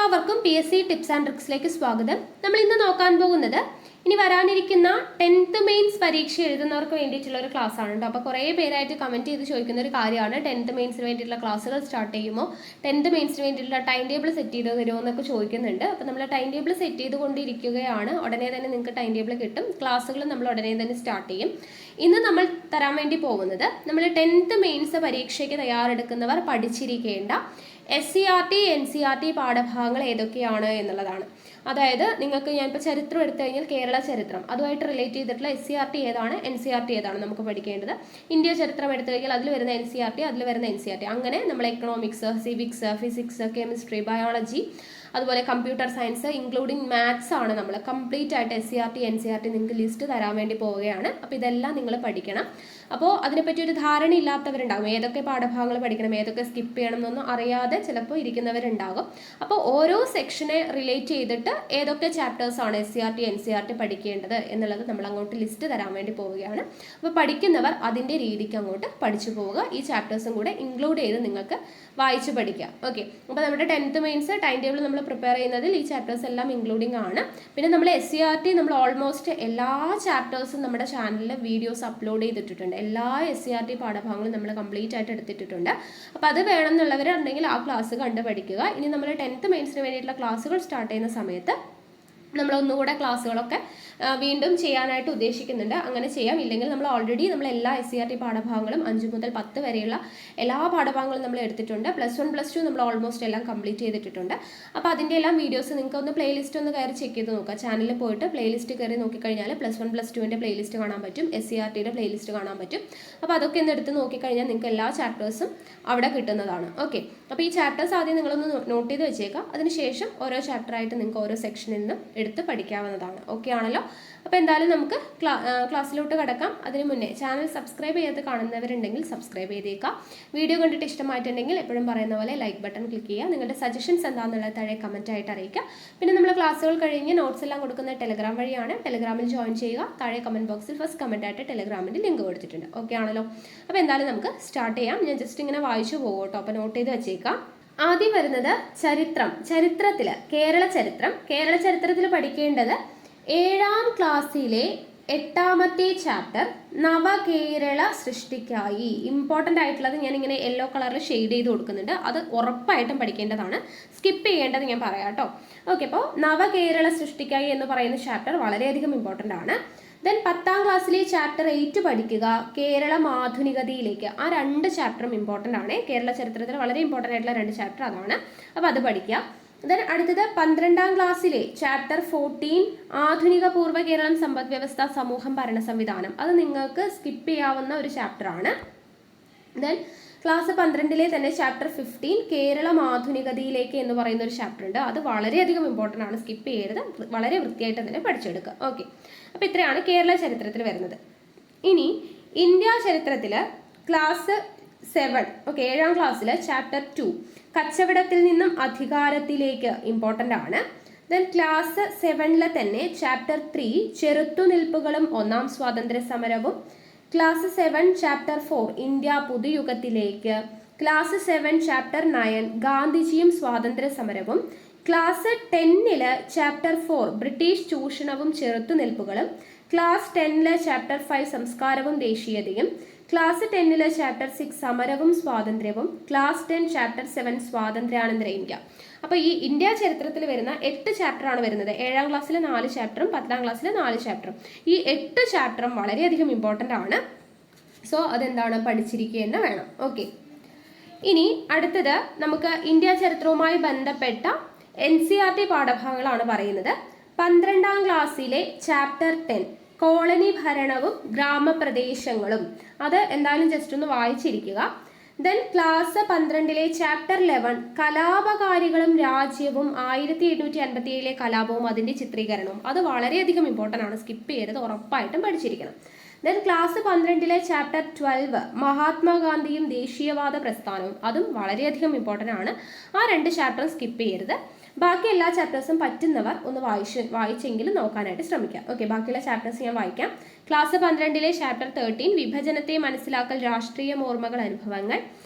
എല്ലാവർക്കും PSC tips and ട്രിക്സിലേക്ക് സ്വാഗതം. നമ്മൾ ഇന്ന് നോക്കാൻ പോകുന്നത് ഇനി വരാനിരിക്കുന്ന 10th മെയിൻസ് പരീക്ഷ എഴുതുന്നവർക്ക് വേണ്ടിയിട്ടുള്ള ഒരു ക്ലാസ് ആണ് കേട്ടോ. അപ്പോൾ കുറേ പേരായിട്ട് കമന്റ് ചെയ്ത് ചോദിക്കുന്ന ഒരു കാര്യമാണ് 10th മെയിൻസിന് വേണ്ടിയിട്ടുള്ള ക്ലാസ്സുകൾ സ്റ്റാർട്ട് ചെയ്യുമോ, 10th മെയിൻസിന് വേണ്ടിയിട്ടുള്ള ടൈം ടേബിൾ സെറ്റ് ചെയ്ത് തരുമോ എന്നൊക്കെ ചോദിക്കുന്നുണ്ട്. അപ്പോൾ നമ്മൾ ടൈം ടേബിൾ സെറ്റ് ചെയ്തുകൊണ്ടിരിക്കുകയാണ്. ഉടനെ തന്നെ നിങ്ങൾക്ക് ടൈം ടേബിൾ കിട്ടും. ക്ലാസ്സുകൾ നമ്മൾ ഉടനെ തന്നെ സ്റ്റാർട്ട് ചെയ്യും. ഇന്ന് നമ്മൾ തരാൻ വേണ്ടി പോകുന്നത് നമ്മൾ 10th മെയിൻസ് പരീക്ഷയ്ക്ക് തയ്യാറെടുക്കുന്നവർ പഠിച്ചിരിക്കേണ്ട SCERT NCERT പാഠഭാഗങ്ങൾ ഏതൊക്കെയാണ് എന്നുള്ളതാണ്. അതായത് നിങ്ങൾക്ക് ഞാനിപ്പോൾ ചരിത്രം എടുത്തു കഴിഞ്ഞാൽ കേരള ചരിത്രം അതുമായിട്ട് റിലേറ്റ് ചെയ്തിട്ടുള്ള SCERT ഏതാണ്, NCERT ഏതാണ് നമുക്ക് പഠിക്കേണ്ടത്. ഇന്ത്യ ചരിത്രം എടുത്തു കഴിഞ്ഞാൽ അതിൽ വരുന്ന NCERT, അതിൽ വരുന്ന NCERT, അങ്ങനെ നമ്മൾ economics, civics, physics, chemistry, biology, അതുപോലെ കമ്പ്യൂട്ടർ സയൻസ് ഇൻക്ലൂഡിങ് മാത്സ് ആണ് നമ്മൾ കംപ്ലീറ്റ് ആയിട്ട് SCERT NCERT നിങ്ങൾക്ക് ലിസ്റ്റ് തരാൻ വേണ്ടി പോവുകയാണ്. അപ്പോൾ ഇതെല്ലാം നിങ്ങൾ പഠിക്കണം. അപ്പോൾ അതിനെപ്പറ്റി ഒരു ധാരണ ഇല്ലാത്തവരുണ്ടാകും. ഏതൊക്കെ പാഠഭാഗങ്ങൾ പഠിക്കണം, ഏതൊക്കെ സ്കിപ്പ് ചെയ്യണം എന്നൊന്നും അറിയാതെ ചിലപ്പോൾ ഇരിക്കുന്നവരുണ്ടാകും. അപ്പോൾ ഓരോ സെക്ഷനെ റിലേറ്റ് ചെയ്തിട്ട് ഏതൊക്കെ ചാപ്റ്റേഴ്സ് ആണ് SCERT NCERT പഠിക്കേണ്ടത് എന്നുള്ളത് നമ്മൾ അങ്ങോട്ട് ലിസ്റ്റ് തരാൻ വേണ്ടി പോവുകയാണ്. അപ്പോൾ പഠിക്കുന്നവർ അതിൻ്റെ രീതിക്ക് അങ്ങോട്ട് പഠിച്ചു പോവുക. ഈ ചാപ്റ്റേഴ്സും കൂടെ ഇൻക്ലൂഡ് ചെയ്ത് നിങ്ങൾക്ക് വായിച്ച് പഠിക്കാം. ഓക്കെ, അപ്പോൾ നമ്മുടെ 10th മെയിൻസ് ടൈം ടേബിൾ നമ്മൾ പ്രിപ്പയർ ചെയ്യുന്നതിൽ ഈ ചാപ്റ്റേഴ്സ് എല്ലാം ഇൻക്ലൂഡിങ് ആണ്. പിന്നെ നമ്മൾ SCERT നമ്മൾ ഓൾമോസ്റ്റ് എല്ലാ ചാപ്റ്റേഴ്സും നമ്മുടെ ചാനലിൽ വീഡിയോസ് അപ്ലോഡ് ചെയ്തിട്ടുണ്ട്. എല്ലാ SCERT പാഠഭാഗങ്ങളും നമ്മൾ കംപ്ലീറ്റ് ആയിട്ട് എടുത്തിട്ടുണ്ട്. അപ്പോൾ അത് വേണമെന്നുള്ളവരുണ്ടെങ്കിൽ ആ ക്ലാസ് കണ്ട് പഠിക്കുക. ഇനി നമ്മൾ 10th മെയിൻസിന് വേണ്ടിയിട്ടുള്ള ക്ലാസ്സുകൾ സ്റ്റാർട്ട് ചെയ്യുന്ന സമയത്ത് നമ്മളൊന്നുകൂടെ ക്ലാസ്സുകളൊക്കെ വീണ്ടും ചെയ്യാനായിട്ട് ഉദ്ദേശിക്കുന്നുണ്ട്. അങ്ങനെ ചെയ്യാം. ഇല്ലെങ്കിൽ നമ്മൾ ഓൾറെഡി നമ്മൾ എല്ലാ SCERT പാഠഭാഗങ്ങളും 5 മുതൽ 10 വരെയുള്ള എല്ലാ പാഠഭാഗങ്ങളും നമ്മൾ എടുത്തിട്ടുണ്ട്. +1 +2 നമ്മൾ ഓൾമോസ്റ്റ് എല്ലാം കംപ്ലീറ്റ് ചെയ്തിട്ടുണ്ട്. അപ്പോൾ അതിൻ്റെ എല്ലാം വീഡിയോസ് നിങ്ങൾക്ക് ഒന്ന് പ്ലേലിസ്റ്റ് ഒന്ന് കയറി ചെക്ക് ചെയ്ത് നോക്കുക. ചാനലിൽ പോയിട്ട് പ്ലേലിസ്റ്റ് കയറി നോക്കിക്കഴിഞ്ഞാൽ +1 +2ൻ്റെ പ്ലേലിസ്റ്റ് കാണാൻ പറ്റും, SCERTയുടെ പ്ലേലിസ്റ്റ് കാണാൻ പറ്റും. അപ്പോൾ അതൊക്കെ ഒന്ന് എടുത്ത് നോക്കിക്കഴിഞ്ഞാൽ നിങ്ങൾക്ക് എല്ലാ ചാപ്റ്റേഴ്സും അവിടെ കിട്ടുന്നതാണ്. ഓക്കെ, അപ്പോൾ ഈ ചാപ്റ്റേഴ്സ് ആദ്യം നിങ്ങളൊന്ന് നോട്ട് ചെയ്ത് വെച്ചേക്കാം. അതിനുശേഷം ഓരോ ചാപ്റ്ററായിട്ട് നിങ്ങൾക്ക് ഓരോ സെക്ഷനിൽ നിന്നും എടുത്ത് പഠിക്കാവുന്നതാണ്. ഓക്കെ ആണല്ലോ. അപ്പോൾ എന്തായാലും നമുക്ക് ക്ലാസ്സിലോട്ട് കിടക്കാം. അതിന് മുന്നേ ചാനൽ സബ്സ്ക്രൈബ് ചെയ്ത് കാണുന്നവരുണ്ടെങ്കിൽ സബ്സ്ക്രൈബ് ചെയ്തേക്കാം. വീഡിയോ കണ്ടിട്ട് ഇഷ്ടമായിട്ടുണ്ടെങ്കിൽ എപ്പോഴും പറയുന്ന പോലെ ലൈക്ക് ബട്ടൺ ക്ലിക്ക് ചെയ്യുക. നിങ്ങളുടെ സജഷൻസ് എന്താണെന്നുള്ളത് താഴെ കമൻറ്റ് ആയിട്ട് അറിയിക്കുക. പിന്നെ നമ്മൾ ക്ലാസ്സുകൾ കഴിഞ്ഞ് നോട്ട്സ് എല്ലാം കൊടുക്കുന്ന ടെലഗ്രാം വഴിയാണ്. ടെലഗ്രാമിൽ ജോയിൻ ചെയ്യുക. താഴെ കമൻറ്റ് ബോക്സിൽ ഫസ്റ്റ് കമൻറ്റ് ആയിട്ട് ടെലഗ്രാമിൻ്റെ ലിങ്ക് കൊടുത്തിട്ടുണ്ട്. ഓക്കെ ആണല്ലോ. അപ്പോൾ എന്തായാലും നമുക്ക് സ്റ്റാർട്ട് ചെയ്യാം. ഞാൻ ജസ്റ്റ് ഇങ്ങനെ വായിച്ചു പോകും കേട്ടോ. അപ്പോൾ നോട്ട് ചെയ്ത് വെച്ചേക്കാം. ആദ്യം വരുന്നത് ചരിത്രം. ചരിത്രത്തിൽ കേരള ചരിത്രത്തിൽ പഠിക്കേണ്ടത് 7ാം ക്ലാസ്സിലെ 8ാമത്തെ ചാപ്റ്റർ നവകേരള സൃഷ്ടിക്കായി. ഇമ്പോർട്ടൻ്റ് ആയിട്ടുള്ളത് ഞാനിങ്ങനെ യെല്ലോ കളറിൽ ഷെയ്ഡ് ചെയ്ത് കൊടുക്കുന്നുണ്ട്. അത് ഉറപ്പായിട്ടും പഠിക്കേണ്ടതാണ്. സ്കിപ്പ് ചെയ്യേണ്ടത് ഞാൻ പറയാം കേട്ടോ. ഓക്കെ, അപ്പോൾ നവകേരള സൃഷ്ടിക്കായി എന്ന് പറയുന്ന ചാപ്റ്റർ വളരെയധികം ഇമ്പോർട്ടൻ്റ് ആണ്. ദെൻ 10ാം ക്ലാസ്സിലെ ചാപ്റ്റർ 8 പഠിക്കുക, കേരളം ആധുനികതയിലേക്ക്. ആ 2 ചാപ്റ്ററും ഇമ്പോർട്ടൻ്റ് ആണ്. കേരള ചരിത്രത്തിൽ വളരെ ഇമ്പോർട്ടൻ്റ് ആയിട്ടുള്ള 2 ചാപ്റ്റർ അതാണ്. അപ്പോൾ അത് പഠിക്കുക. ദെൻ അടുത്തത് 12ാം ക്ലാസ്സിലെ ചാപ്റ്റർ 14 ആധുനിക പൂർവ്വ കേരളം സമ്പദ് വ്യവസ്ഥ സമൂഹം ഭരണ സംവിധാനം. അത് നിങ്ങൾക്ക് സ്കിപ്പ് ചെയ്യാവുന്ന ഒരു ചാപ്റ്റർ ആണ്. ദെൻ ക്ലാസ് 12ലെ തന്നെ ചാപ്റ്റർ 15 കേരളം ആധുനികതയിലേക്ക് എന്ന് പറയുന്ന ഒരു ചാപ്റ്റർ ഉണ്ട്. അത് വളരെയധികം ഇമ്പോർട്ടൻ്റ് ആണ്. സ്കിപ്പ് ചെയ്യരുത്. വളരെ വൃത്തിയായിട്ട് തന്നെ പഠിച്ചെടുക്കുക. ഓക്കെ, അപ്പോൾ ഇത്രയാണ് കേരള ചരിത്രത്തിൽ വരുന്നത്. ഇനി ഇന്ത്യ ചരിത്രത്തിൽ ക്ലാസ് 7, ഓക്കെ, 7ാം ക്ലാസ്സിൽ ചാപ്റ്റർ 2 കച്ചവടത്തിൽ നിന്നും അധികാരത്തിലേക്ക് ഇമ്പോർട്ടൻ്റ് ആണ്. ദെൻ ക്ലാസ് 7ലെ തന്നെ ചാപ്റ്റർ 3 ചെറുത്തുനിൽപ്പുകളും 1ാം സ്വാതന്ത്ര്യ സമരവും. ക്ലാസ് 7 ചാപ്റ്റർ 4 ഇന്ത്യ പുതുയുഗത്തിലേക്ക്. ക്ലാസ് 7 ചാപ്റ്റർ 9 ഗാന്ധിജിയും സ്വാതന്ത്ര്യ സമരവും. ക്ലാസ് 10ല് ചാപ്റ്റർ 4 ബ്രിട്ടീഷ് ചൂഷണവും ചെറുത്തുനിൽപ്പുകളും. ക്ലാസ് 10ലെ ചാപ്റ്റർ 5 സംസ്കാരവും ദേശീയതയും. ക്ലാസ് 10ലെ ചാപ്റ്റർ 6 സമരവും സ്വാതന്ത്ര്യവും. ക്ലാസ് 10 ചാപ്റ്റർ 7 സ്വാതന്ത്ര്യാനന്തര ഇന്ത്യ. അപ്പോൾ ഈ ഇന്ത്യ ചരിത്രത്തിൽ വരുന്ന 8 ചാപ്റ്റർ ആണ് വരുന്നത്. 7ാം ക്ലാസ്സിലെ 4 ചാപ്റ്ററും 10ാം ക്ലാസ്സിലെ 4 ചാപ്റ്ററും. ഈ 8 ചാപ്റ്ററും വളരെയധികം ഇമ്പോർട്ടൻ്റ് ആണ്. സോ അതെന്താണ് പഠിച്ചിരിക്കുക തന്നെ വേണം. ഓക്കെ, ഇനി അടുത്തത് നമുക്ക് ഇന്ത്യ ചരിത്രവുമായി ബന്ധപ്പെട്ട NCERT പാഠഭാഗങ്ങളാണ് പറയുന്നത്. 12ാം ക്ലാസ്സിലെ ചാപ്റ്റർ 10 കോളനി ഭരണവും ഗ്രാമപ്രദേശങ്ങളും. അത് എന്തായാലും ജസ്റ്റ് ഒന്ന് വായിച്ചിരിക്കുക. ദെൻ ക്ലാസ് 12ലെ ചാപ്റ്റർ 11 കലാപകാരികളും രാജ്യവും 1857ലെ കലാപവും അതിൻ്റെ ചിത്രീകരണവും. അത് വളരെയധികം ഇമ്പോർട്ടൻ്റ് ആണ്. സ്കിപ്പ് ചെയ്യരുത്. ഉറപ്പായിട്ടും പഠിച്ചിരിക്കണം. ദെൻ ക്ലാസ് 12ലെ ചാപ്റ്റർ 12 മഹാത്മാഗാന്ധിയും ദേശീയവാദ പ്രസ്ഥാനവും. അതും വളരെയധികം ഇമ്പോർട്ടൻ്റ് ആണ്. ആ 2 ചാപ്റ്ററും സ്കിപ്പ് ചെയ്യരുത്. ബാക്കി എല്ലാ ചാപ്റ്റേഴ്സും പറ്റുന്നവർ ഒന്ന് വായിച്ചെങ്കിലും നോക്കാനായിട്ട് ശ്രമിക്കാം. ഓക്കെ, ബാക്കിയുള്ള ചാപ്റ്റേഴ്സ് ഞാൻ വായിക്കാം. ക്ലാസ് 12ലെ ചാപ്റ്റർ 13 വിഭജനത്തെ മനസ്സിലാക്കൽ, രാഷ്ട്രീയ ഓർമ്മകൾ, അനുഭവങ്ങൾ.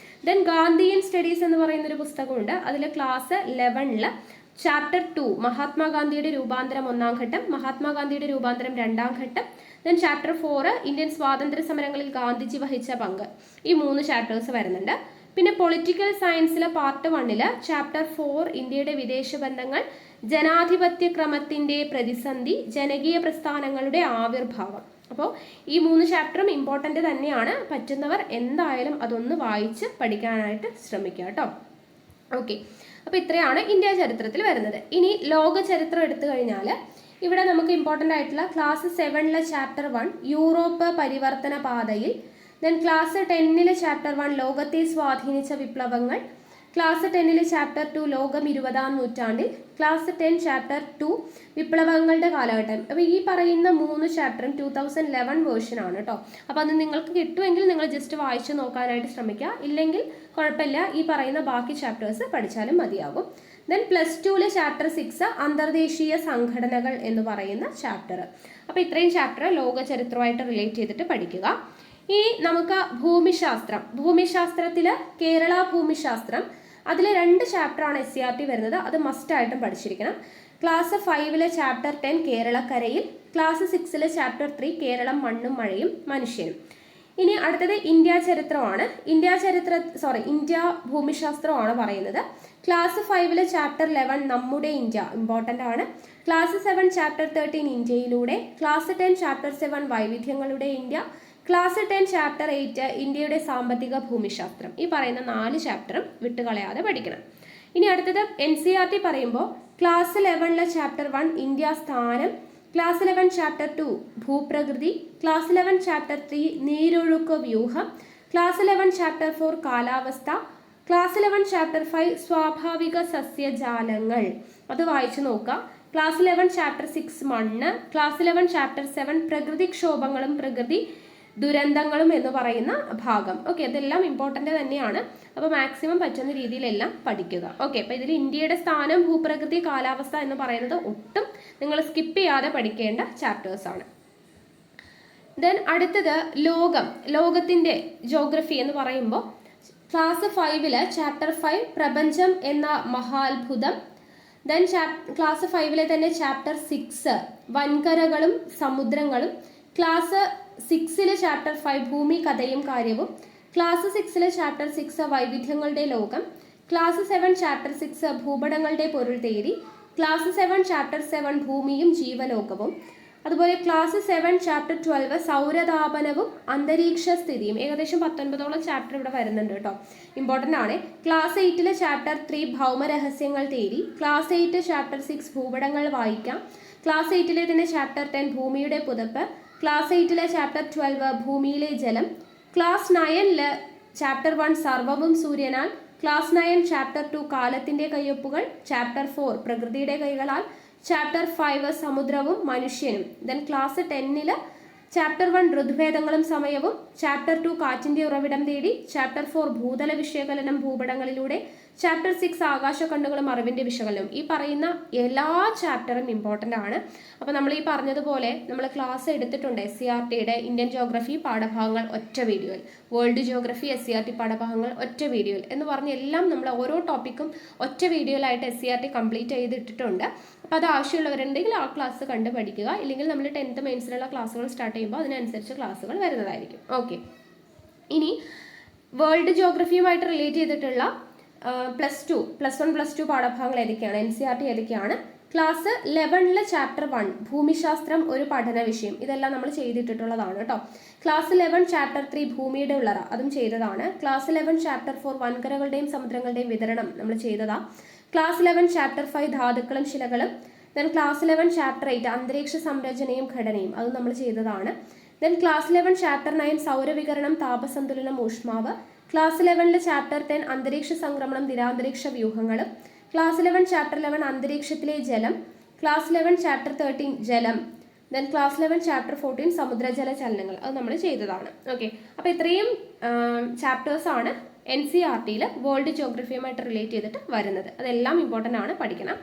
ദെൻ ഗാന്ധിയൻ സ്റ്റഡീസ് എന്ന് പറയുന്നൊരു പുസ്തകമുണ്ട്. അതിൽ ക്ലാസ് 11 ചാപ്റ്റർ 2 മഹാത്മാഗാന്ധിയുടെ രൂപാന്തരം 1-ാം ഘട്ടം, മഹാത്മാഗാന്ധിയുടെ രൂപാന്തരം 2-ാം ഘട്ടം. ദെൻ ചാപ്റ്റർ 4 ഇന്ത്യൻ സ്വാതന്ത്ര്യ സമരങ്ങളിൽ ഗാന്ധിജി വഹിച്ച പങ്ക്. ഈ 3 ചാപ്റ്റേഴ്സ് വരുന്നുണ്ട്. പിന്നെ പൊളിറ്റിക്കൽ സയൻസിലെ പാർട്ട് 1 ചാപ്റ്റർ 4 ഇന്ത്യയുടെ വിദേശ ബന്ധങ്ങൾ, ജനാധിപത്യ ക്രമത്തിന്റെ പ്രതിസന്ധി, ജനകീയ പ്രസ്ഥാനങ്ങളുടെ ആവിർഭാവം. അപ്പോൾ ഈ 3 ചാപ്റ്ററും ഇമ്പോർട്ടൻ്റ് തന്നെയാണ്. പറ്റുന്നവർ എന്തായാലും അതൊന്ന് വായിച്ച് പഠിക്കാനായിട്ട് ശ്രമിക്കുക കേട്ടോ. ഓക്കെ, അപ്പോൾ ഇത്രയാണ് ഇന്ത്യ ചരിത്രത്തിൽ വരുന്നത്. ഇനി ലോക ചരിത്രം എടുത്തു കഴിഞ്ഞാൽ ഇവിടെ നമുക്ക് ഇമ്പോർട്ടൻ്റ് ആയിട്ടുള്ള ക്ലാസ് 7 ചാപ്റ്റർ 1 യൂറോപ്പ് പരിവർത്തന പാതയിൽ, ദെൻ ക്ലാസ് 10 ചാപ്റ്റർ 1 ലോകത്തെ സ്വാധീനിച്ച വിപ്ലവങ്ങൾ, ക്ലാസ് 10 ചാപ്റ്റർ 2 ലോകം 20-ാം നൂറ്റാണ്ടിൽ, ക്ലാസ് 10 ചാപ്റ്റർ 2 വിപ്ലവങ്ങളുടെ കാലഘട്ടം. അപ്പോൾ ഈ പറയുന്ന 3 ചാപ്റ്ററും 2011 വേർഷൻ ആണ് കേട്ടോ. അപ്പോൾ അത് നിങ്ങൾക്ക് കിട്ടുമെങ്കിൽ നിങ്ങൾ ജസ്റ്റ് വായിച്ച് നോക്കാനായിട്ട് ശ്രമിക്കുക. ഇല്ലെങ്കിൽ കുഴപ്പമില്ല, ഈ പറയുന്ന ബാക്കി ചാപ്റ്റേഴ്സ് പഠിച്ചാലും മതിയാകും. ദെൻ പ്ലസ് 2 ചാപ്റ്റർ 6 അന്തർദേശീയ സംഘടനകൾ എന്ന് പറയുന്ന ചാപ്റ്റർ. അപ്പോൾ ഇത്രയും ചാപ്റ്റർ ലോക ചരിത്രമായിട്ട് റിലേറ്റ് ചെയ്തിട്ട് പഠിക്കുക. ഇനി നമുക്ക് ഭൂമിശാസ്ത്രത്തിൽ കേരള ഭൂമിശാസ്ത്രം, അതിൽ 2 ചാപ്റ്ററാണ് SCRT വരുന്നത്. അത് മസ്റ്റായിട്ടും പഠിച്ചിരിക്കണം. ക്ലാസ് 5 ചാപ്റ്റർ 10 കേരളക്കരയിൽ, ക്ലാസ് 6 ചാപ്റ്റർ 3 കേരളം മണ്ണും മഴയും മനുഷ്യനും. ഇനി അടുത്തത് ഇന്ത്യ ചരിത്രമാണ്. ഇന്ത്യ ഭൂമിശാസ്ത്രമാണ് പറയുന്നത്. ക്ലാസ് 5 ചാപ്റ്റർ 11 നമ്മുടെ ഇന്ത്യ ഇമ്പോർട്ടൻ്റ് ആണ്. ക്ലാസ് 7 ചാപ്റ്റർ 13 ഇന്ത്യയിലൂടെ, ക്ലാസ് 10 ചാപ്റ്റർ 7 വൈവിധ്യങ്ങളുടെ ഇന്ത്യ, ക്ലാസ് 10 ചാപ്റ്റർ 8 ഇന്ത്യയുടെ സാമ്പത്തിക ഭൂമിശാസ്ത്രം. ഈ പറയുന്ന 4 ചാപ്റ്ററും വിട്ടുകളയാതെ പഠിക്കണം. ഇനി അടുത്തത് NCERT പറയുമ്പോൾ ക്ലാസ് 11 ചാപ്റ്റർ 1 ഇന്ത്യ സ്ഥാനം, ക്ലാസ് 11 ചാപ്റ്റർ 2 ഭൂപ്രകൃതി, ക്ലാസ് 11 ചാപ്റ്റർ 3 നീരൊഴുക്ക് വ്യൂഹം, ക്ലാസ് 11 ചാപ്റ്റർ 4 കാലാവസ്ഥ, ക്ലാസ് 11 ചാപ്റ്റർ 5 സ്വാഭാവിക സസ്യജാലങ്ങൾ. അത് വായിച്ചു നോക്കുക. ക്ലാസ് 11 ചാപ്റ്റർ 6 മണ്ണ്, ക്ലാസ് 11 ചാപ്റ്റർ 7 പ്രകൃതിക്ഷോഭങ്ങളും പ്രകൃതി ദുരന്തങ്ങളും എന്ന് പറയുന്ന ഭാഗം. ഓക്കെ, അതെല്ലാം ഇമ്പോർട്ടൻ്റ് തന്നെയാണ്. അപ്പോൾ മാക്സിമം പറ്റുന്ന രീതിയിലെല്ലാം പഠിക്കുക. ഓക്കെ, അപ്പോൾ ഇതിൽ ഇന്ത്യയുടെ സ്ഥാനം, ഭൂപ്രകൃതി, കാലാവസ്ഥ എന്ന് പറയുന്നത് ഒട്ടും നിങ്ങൾ സ്കിപ്പ് ചെയ്യാതെ പഠിക്കേണ്ട ചാപ്റ്റേഴ്സാണ്. ദെൻ അടുത്തത് ലോകത്തിൻ്റെ ജോഗ്രഫി എന്ന് പറയുമ്പോൾ ക്ലാസ് 5 ചാപ്റ്റർ 5 പ്രപഞ്ചം എന്ന മഹാത്ഭുതം. ദെൻ ക്ലാസ് 5 തന്നെ ചാപ്റ്റർ 6 വൻകരകളും സമുദ്രങ്ങളും, ക്ലാസ് 6 ചാപ്റ്റർ 5 ഭൂമി കഥയും കാര്യവും, ക്ലാസ് 6 ചാപ്റ്റർ 6 വൈവിധ്യങ്ങളുടെ ലോകം, ക്ലാസ് 7 ചാപ്റ്റർ 6 ഭൂപടങ്ങളുടെ പൊരുൾ തേടി, ക്ലാസ് 7 ചാപ്റ്റർ 7 ഭൂമിയും ജീവലോകവും, അതുപോലെ ക്ലാസ് 7 ചാപ്റ്റർ 12 സൗരതാപനവും അന്തരീക്ഷ സ്ഥിതിയും. ഏകദേശം 19ഓളം ചാപ്റ്റർ ഇവിടെ വരുന്നുണ്ട് കേട്ടോ, ഇമ്പോർട്ടൻ്റ് ആണ്. ക്ലാസ് 8 ചാപ്റ്റർ 3 ഭൗമരഹസ്യങ്ങൾ തേടി, ക്ലാസ് 8 ചാപ്റ്റർ 6 ഭൂപടങ്ങൾ വായിക്കാം, ക്ലാസ് 8 തന്നെ ചാപ്റ്റർ 10 ഭൂമിയുടെ പുതപ്പ്, ക്ലാസ് 8 ചാപ്റ്റർ 12 ഭൂമിയിലെ ജലം, ക്ലാസ് 9 ചാപ്റ്റർ 1 സർവവും സൂര്യനാൽ, ക്ലാസ് 9 ചാപ്റ്റർ 2 കാലത്തിന്റെ കയ്യൊപ്പുകൾ, ചാപ്റ്റർ 4 പ്രകൃതിയുടെ കൈകളാൽ, ചാപ്റ്റർ 5 സമുദ്രവും മനുഷ്യനും. ദെൻ ക്ലാസ് 10 ചാപ്റ്റർ 1 ഋതുഭേദങ്ങളും സമയവും, ചാപ്റ്റർ 2 കാറ്റിന്റെ ഉറവിടം തേടി, ചാപ്റ്റർ 4 ഭൂതല വിശകലനം ഭൂപടങ്ങളിലൂടെ, ചാപ്റ്റർ 6 ആകാശ കണ്ണുകളും അറിവിന്റെ വിശകലനവും. ഈ പറയുന്ന എല്ലാ ചാപ്റ്ററും ഇമ്പോർട്ടൻ്റ് ആണ്. അപ്പോൾ നമ്മൾ ഈ പറഞ്ഞതുപോലെ നമ്മൾ ക്ലാസ് എടുത്തിട്ടുണ്ട് SCRTയുടെ ഇന്ത്യൻ ജോഗ്രഫി പാഠഭാഗങ്ങൾ ഒറ്റ വീഡിയോയിൽ, വേൾഡ് ജോഗ്രഫി SCRT പാഠഭാഗങ്ങൾ ഒറ്റ വീഡിയോയിൽ എന്ന് പറഞ്ഞ് എല്ലാം നമ്മൾ ഓരോ ടോപ്പിക്കും ഒറ്റ വീഡിയോയിലായിട്ട് SCRT കംപ്ലീറ്റ് ചെയ്തിട്ടിട്ടുണ്ട്. അപ്പോൾ അത് ആവശ്യമുള്ളവരുണ്ടെങ്കിൽ ആ ക്ലാസ് കണ്ട് പഠിക്കുക. ഇല്ലെങ്കിൽ നമ്മൾ 10th മെയിൻസിലുള്ള ക്ലാസ്സുകൾ സ്റ്റാർട്ട് ചെയ്യുമ്പോൾ അതിനനുസരിച്ച് ക്ലാസ്സുകൾ വരുന്നതായിരിക്കും. ഓക്കെ, ഇനി വേൾഡ് ജോഗ്രഫിയുമായിട്ട് റിലേറ്റ് ചെയ്തിട്ടുള്ള പ്ലസ് 1 പ്ലസ് 2 പാഠഭാഗങ്ങൾ ഏതൊക്കെയാണ്, NCERT ഏതൊക്കെയാണ്? ക്ലാസ് 11 ചാപ്റ്റർ 1 ഭൂമിശാസ്ത്രം ഒരു പഠന വിഷയം. ഇതെല്ലാം നമ്മൾ ചെയ്തിട്ടുള്ളതാണ് കേട്ടോ. ക്ലാസ് 11 ചാപ്റ്റർ 3 ഭൂമിയുടെ ഉള്ളറ, അതും ചെയ്തതാണ്. ക്ലാസ് 11 ചാപ്റ്റർ 4 വൻകരകളുടെയും സമുദ്രങ്ങളുടെയും വിതരണം നമ്മൾ ചെയ്തതാണ്. ക്ലാസ് 11 ചാപ്റ്റർ 5 ധാതുക്കളും ശിലകളും. ദെൻ ക്ലാസ് 11 ചാപ്റ്റർ 8 അന്തരീക്ഷ സംരചനയും ഘടനയും, അത് നമ്മൾ ചെയ്തതാണ്. ദെൻ ക്ലാസ് 11 ചാപ്റ്റർ 9 സൗരവികരണം, താപസന്തുലനം, ഊഷ്മാവ്. ക്ലാസ് 11 ചാപ്റ്റർ 10 അന്തരീക്ഷ സംക്രമണം, ദിനാന്തരീക്ഷ വ്യൂഹങ്ങളും. ക്ലാസ് 11 ചാപ്റ്റർ 11 അന്തരീക്ഷത്തിലെ ജലം. ക്ലാസ് 11 ചാപ്റ്റർ 13 ജലം. ദെൻ ക്ലാസ് 11 ചാപ്റ്റർ 14 സമുദ്രജല ചലനങ്ങൾ, അത് നമ്മൾ ചെയ്തതാണ്. ഓക്കെ, അപ്പോൾ ഇത്രയും ചാപ്റ്റേഴ്സാണ് NCERTയിൽ വേൾഡ് ജോഗ്രഫിയുമായിട്ട് റിലേറ്റ് ചെയ്തിട്ട് വരുന്നത്. അതെല്ലാം ഇമ്പോർട്ടൻ്റ് ആണ്, പഠിക്കണം.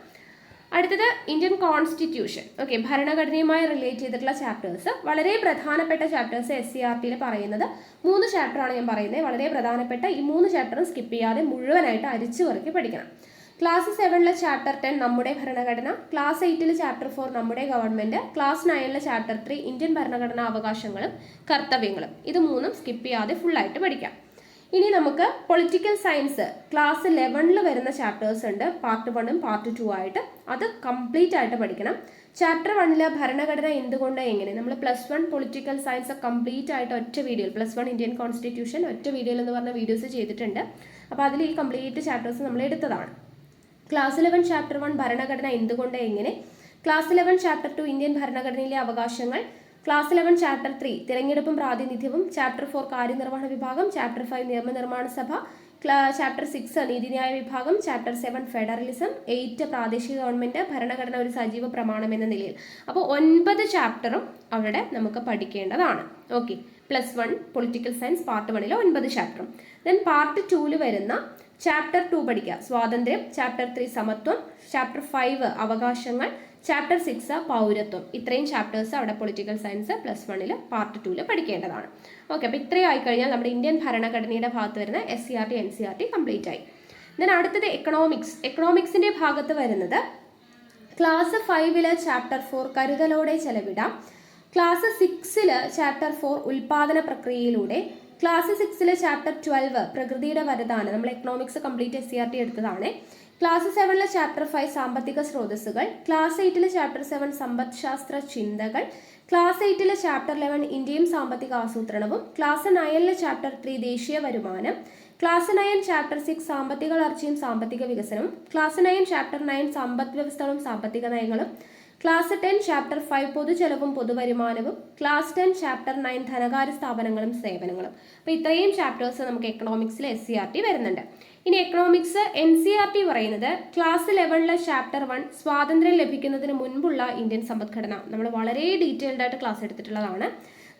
അടുത്തത് ഇന്ത്യൻ കോൺസ്റ്റിറ്റ്യൂഷൻ. ഓക്കെ, ഭരണഘടനയുമായി റിലേറ്റ് ചെയ്തിട്ടുള്ള ചാപ്റ്റേഴ്സ്, വളരെ പ്രധാനപ്പെട്ട ചാപ്റ്റേഴ്സ് SCERTയിൽ പറയുന്നത് 3 ചാപ്റ്ററാണ് ഞാൻ പറയുന്നത്. വളരെ പ്രധാനപ്പെട്ട ഈ 3 ചാപ്റ്ററും സ്കിപ്പ് ചെയ്യാതെ മുഴുവനായിട്ട് അരിച്ചു പെറുക്കി പഠിക്കണം. ക്ലാസ് 7 ചാപ്റ്റർ 10 നമ്മുടെ ഭരണഘടന, ക്ലാസ് 8 ചാപ്റ്റർ 4 നമ്മുടെ ഗവൺമെന്റ്, ക്ലാസ് 9 ചാപ്റ്റർ 3 ഇന്ത്യൻ ഭരണഘടനാ അവകാശങ്ങളും കർത്തവ്യങ്ങളും. ഇത് മൂന്നും സ്കിപ്പ് ചെയ്യാതെ ഫുള്ളായിട്ട് പഠിക്കാം. ഇനി നമുക്ക് പൊളിറ്റിക്കൽ സയൻസ് ക്ലാസ് 11 വരുന്ന ചാപ്റ്റേഴ്സ് ഉണ്ട്, പാർട്ട് 1ഉം പാർട്ട് 2 ആയിട്ട്. അത് കംപ്ലീറ്റ് ആയിട്ട് പഠിക്കണം. ചാപ്റ്റർ 1 ഭരണഘടന എന്തുകൊണ്ട് എങ്ങനെ, നമ്മൾ +1 പൊളിറ്റിക്കൽ സയൻസ് കംപ്ലീറ്റ് ആയിട്ട് ഒറ്റ വീഡിയോയിൽ, +1 ഇന്ത്യൻ കോൺസ്റ്റിറ്റ്യൂഷൻ ഒറ്റ വീഡിയോയിൽ എന്ന് പറഞ്ഞ വീഡിയോസ് ചെയ്തിട്ടുണ്ട്. അപ്പോൾ അതിൽ ഈ കംപ്ലീറ്റ് ചാപ്റ്റേഴ്സ് നമ്മൾ എടുത്തതാണ്. ക്ലാസ് 11 ചാപ്റ്റർ 1 ഭരണഘടന എന്തുകൊണ്ട് എങ്ങനെ, ക്ലാസ് 11 ചാപ്റ്റർ 2 ഇന്ത്യൻ ഭരണഘടനയിലെ അവകാശങ്ങൾ, ക്ലാസ് 11 ചാപ്റ്റർ 3 തിരഞ്ഞെടുപ്പും പ്രാതിനിധ്യവും, ചാപ്റ്റർ 4 കാര്യനിർവഹണ വിഭാഗം, ചാപ്റ്റർ 5 നിയമനിർമ്മാണ സഭ, ചാപ്റ്റർ 6 നീതിന്യായ വിഭാഗം, ചാപ്റ്റർ 7 ഫെഡറലിസം, 8 പ്രാദേശിക ഗവൺമെന്റ്, ഭരണഘടന ഒരു സജീവ പ്രമാണം എന്ന നിലയിൽ. അപ്പോൾ 9 ചാപ്റ്ററും അവിടെ നമുക്ക് പഠിക്കേണ്ടതാണ്. ഓക്കെ, +1 പൊളിറ്റിക്കൽ സയൻസ് പാർട്ട് 1 9 ചാപ്റ്ററും. ദെൻ പാർട്ട് 2 വരുന്ന ചാപ്റ്റർ 2 പഠിക്കുക, സ്വാതന്ത്ര്യം, ചാപ്റ്റർ 3 സമത്വം, ചാപ്റ്റർ 5 അവകാശങ്ങൾ, ചാപ്റ്റർ 6 പൗരത്വം. ഇത്രയും ചാപ്റ്റേഴ്സ് അവിടെ പൊളിറ്റിക്കൽ സയൻസ് +1 പാർട്ട് 2 പഠിക്കേണ്ടതാണ്. ഓക്കെ, അപ്പോൾ ഇത്രയും ആയിക്കഴിഞ്ഞാൽ നമ്മുടെ ഇന്ത്യൻ ഭരണഘടനയുടെ ഭാഗത്ത് വരുന്ന SCERT NCERT കംപ്ലീറ്റ് ആയി. ദെൻ അടുത്തത് എക്കണോമിക്സ്. എക്കണോമിക്സിന്റെ ഭാഗത്ത് വരുന്നത് ക്ലാസ് 5 ചാപ്റ്റർ 4 കരുതലോടെ ചെലവിടാം, ക്ലാസ് 6 ചാപ്റ്റർ 4 ഉൽപാദന പ്രക്രിയയിലൂടെ, ക്ലാസ് 6 ചാപ്റ്റർ 12 പ്രകൃതിയുടെ വരദാനം, നമ്മൾ എക്കണോമിക്സ് കംപ്ലീറ്റ് SCERT എടുത്തതാണ്. ക്ലാസ് 7 ചാപ്റ്റർ 5 സാമ്പത്തിക സ്രോതസ്സുകൾ, ക്ലാസ് 8 ചാപ്റ്റർ 7 സമ്പദ് ശാസ്ത്ര ചിന്തകൾ, ക്ലാസ് 8 ചാപ്റ്റർ 11 ഇന്ത്യയും സാമ്പത്തിക ആസൂത്രണവും, ക്ലാസ് 9 ചാപ്റ്റർ 3 ദേശീയ വരുമാനം, ക്ലാസ് 9 ചാപ്റ്റർ 6 സാമ്പത്തിക വളർച്ചയും സാമ്പത്തിക വികസനവും, ക്ലാസ് 9 ചാപ്റ്റർ 9 സമ്പദ് വ്യവസ്ഥകളും സാമ്പത്തിക നയങ്ങളും, ക്ലാസ് 10 ചാപ്റ്റർ 5 പൊതുചെലവും പൊതുവരുമാനവും, ക്ലാസ് 10 ചാപ്റ്റർ 9 ധനകാര്യ സ്ഥാപനങ്ങളും സേവനങ്ങളും. അപ്പോൾ ഇത്രയും ചാപ്റ്റേഴ്സ് നമുക്ക് എക്കണോമിക്സിൽ SCERT വരുന്നുണ്ട്. ഇനി എക്കണോമിക്സ് NCERT പറയുന്നത് ക്ലാസ് 11 ചാപ്റ്റർ 1 സ്വാതന്ത്ര്യം ലഭിക്കുന്നതിന് മുൻപുള്ള ഇന്ത്യൻ സമ്പദ്ഘടന, നമ്മൾ വളരെ ഡീറ്റെയിൽഡ് ആയിട്ട് ക്ലാസ് എടുത്തിട്ടുള്ളതാണ്.